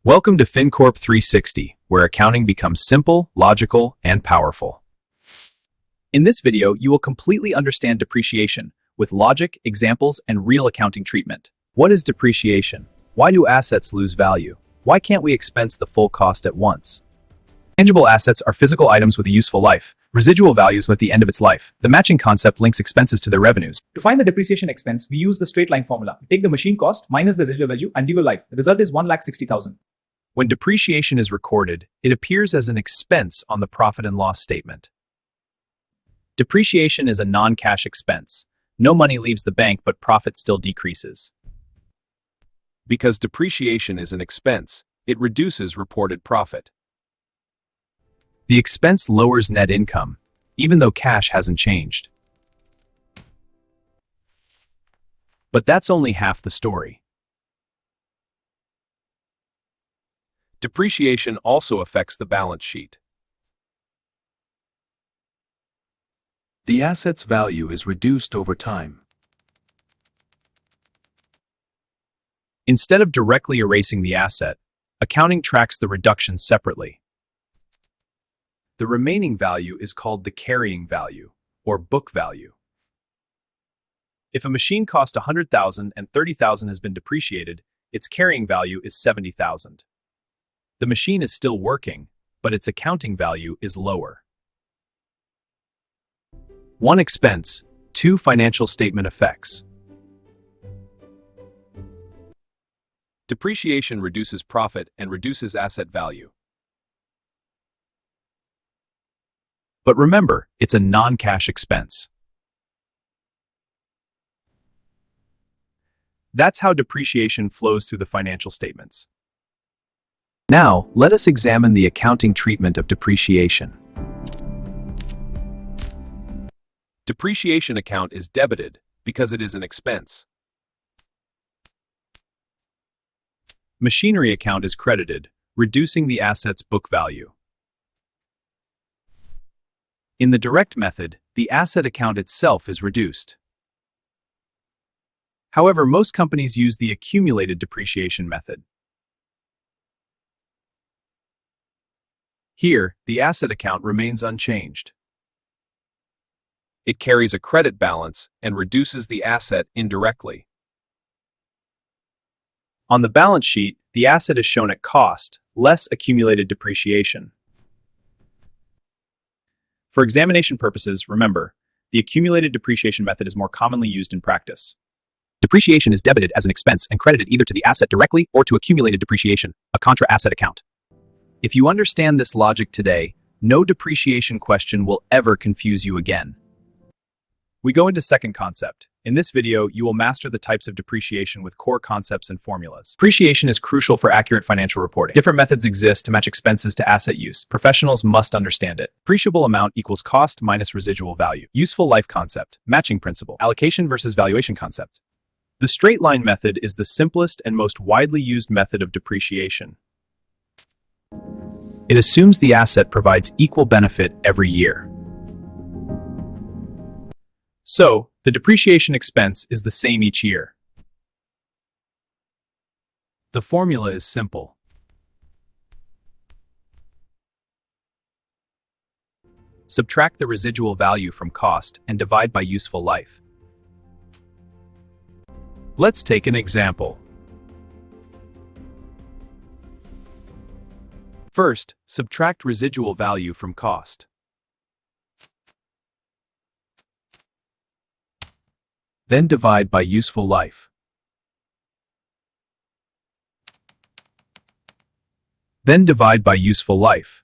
Welcome to FinCorp 360, where accounting becomes simple, logical, and powerful. In this video, you will completely understand depreciation with logic, examples, and real accounting treatment. What is depreciation? Why do assets lose value? Why can't we expense the full cost at once? Tangible assets are physical items with a useful life. Residual values at the end of its life. The matching concept links expenses to their revenues. To find the depreciation expense, we use the straight line formula. Take the machine cost minus the residual value and give a life. The result is 1,60,000. When depreciation is recorded, it appears as an expense on the profit and loss statement. Depreciation is a non-cash expense. No money leaves the bank, but profit still decreases. Because depreciation is an expense, it reduces reported profit. The expense lowers net income, even though cash hasn't changed. But that's only half the story. Depreciation also affects the balance sheet. The asset's value is reduced over time. Instead of directly erasing the asset, accounting tracks the reduction separately. The remaining value is called the carrying value, or book value. If a machine cost $100,000 and $30,000 has been depreciated, its carrying value is $70,000. The machine is still working, but its accounting value is lower. 1 expense, 2 financial statement effects. Depreciation reduces profit and reduces asset value. But remember, it's a non-cash expense. That's how depreciation flows through the financial statements. Now, let us examine the accounting treatment of depreciation. Depreciation account is debited because it is an expense. Machinery account is credited, reducing the asset's book value. In the direct method, the asset account itself is reduced. However, most companies use the accumulated depreciation method. Here, the asset account remains unchanged. It carries a credit balance and reduces the asset indirectly. On the balance sheet, the asset is shown at cost, less accumulated depreciation. For examination purposes, remember, the accumulated depreciation method is more commonly used in practice. Depreciation is debited as an expense and credited either to the asset directly or to accumulated depreciation, a contra asset account. If you understand this logic today, no depreciation question will ever confuse you again. We go into second concept. In this video, you will master the types of depreciation with core concepts and formulas. Depreciation is crucial for accurate financial reporting. Different methods exist to match expenses to asset use. Professionals must understand it. Depreciable amount equals cost minus residual value. Useful life concept. Matching principle. Allocation versus valuation concept. The straight line method is the simplest and most widely used method of depreciation. It assumes the asset provides equal benefit every year. So, the depreciation expense is the same each year. The formula is simple. Subtract the residual value from cost and divide by useful life. Let's take an example. First, subtract residual value from cost. Then divide by useful life. Then divide by useful life.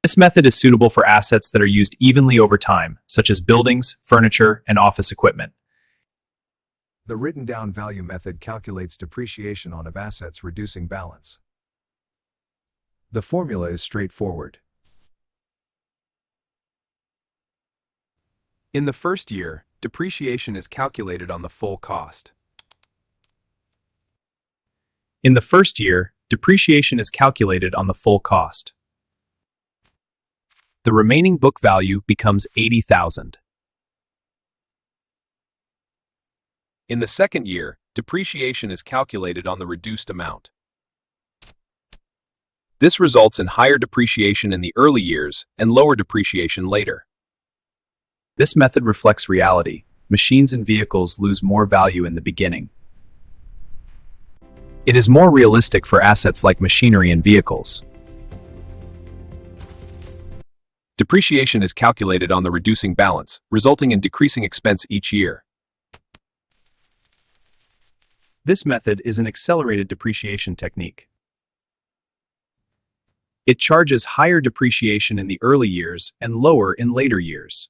This method is suitable for assets that are used evenly over time, such as buildings, furniture, and office equipment. The written down value method calculates depreciation on of assets reducing balance. The formula is straightforward. In the first year, depreciation is calculated on the full cost. In the first year, depreciation is calculated on the full cost. The remaining book value becomes $80,000. In the second year, depreciation is calculated on the reduced amount. This results in higher depreciation in the early years and lower depreciation later. This method reflects reality. Machines and vehicles lose more value in the beginning. It is more realistic for assets like machinery and vehicles. Depreciation is calculated on the reducing balance, resulting in decreasing expense each year. This method is an accelerated depreciation technique. It charges higher depreciation in the early years and lower in later years.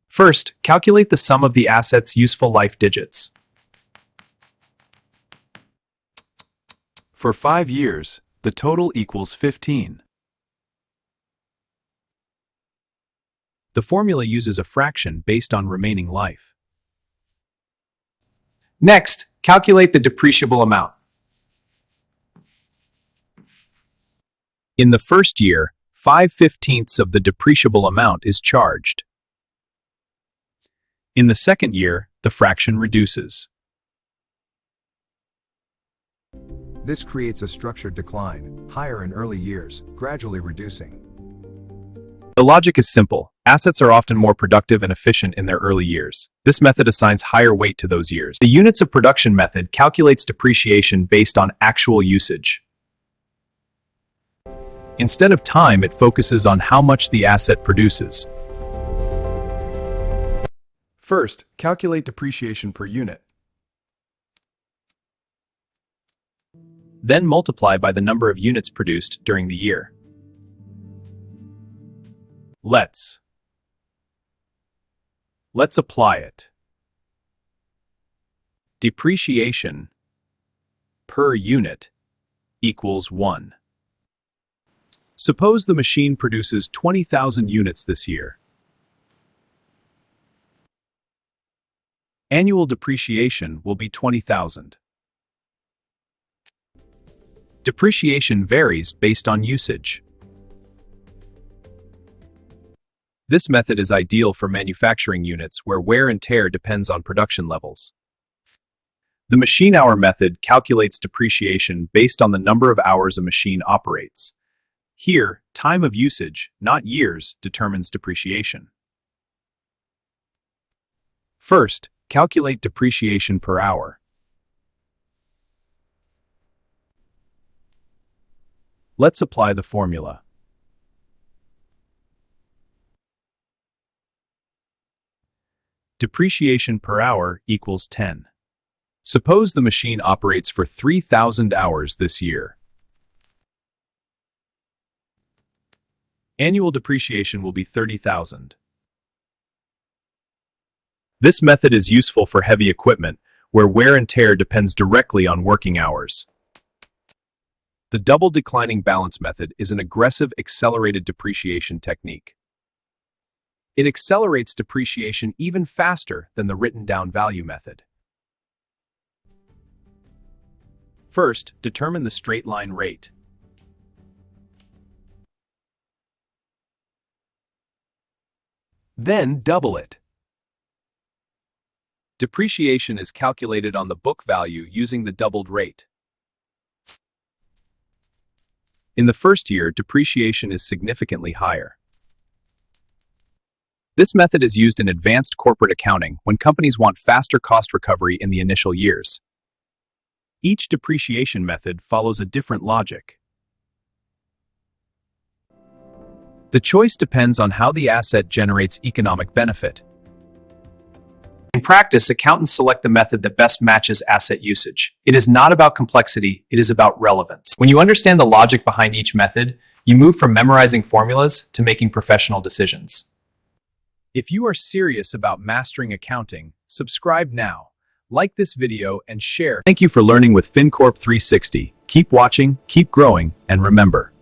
First, calculate the sum of the asset's useful life digits. For 5 years, the total equals 15. The formula uses a fraction based on remaining life. Next, calculate the depreciable amount. In the first year, 5/15 of the depreciable amount is charged. In the second year, the fraction reduces. This creates a structured decline, higher in early years, gradually reducing. The logic is simple. Assets are often more productive and efficient in their early years. This method assigns higher weight to those years. The units of production method calculates depreciation based on actual usage. Instead of time, it focuses on how much the asset produces. First, calculate depreciation per unit. Then multiply by the number of units produced during the year. Let's apply it. Depreciation per unit equals 1. Suppose the machine produces 20,000 units this year. Annual depreciation will be 20,000. Depreciation varies based on usage. This method is ideal for manufacturing units where wear and tear depends on production levels. The machine hour method calculates depreciation based on the number of hours a machine operates. Here, time of usage, not years, determines depreciation. First, calculate depreciation per hour. Let's apply the formula. Depreciation per hour equals 10. Suppose the machine operates for 3,000 hours this year. Annual depreciation will be 30,000. This method is useful for heavy equipment, where wear and tear depends directly on working hours. The double declining balance method is an aggressive accelerated depreciation technique. It accelerates depreciation even faster than the written down value method. First, determine the straight line rate. Then double it. Depreciation is calculated on the book value using the doubled rate. In the first year, depreciation is significantly higher. This method is used in advanced corporate accounting when companies want faster cost recovery in the initial years. Each depreciation method follows a different logic. The choice depends on how the asset generates economic benefit. In practice, accountants select the method that best matches asset usage. It is not about complexity, it is about relevance. When you understand the logic behind each method, you move from memorizing formulas to making professional decisions. If you are serious about mastering accounting, subscribe now, like this video, and share. Thank you for learning with FinCorp 360. Keep watching, keep growing, and remember,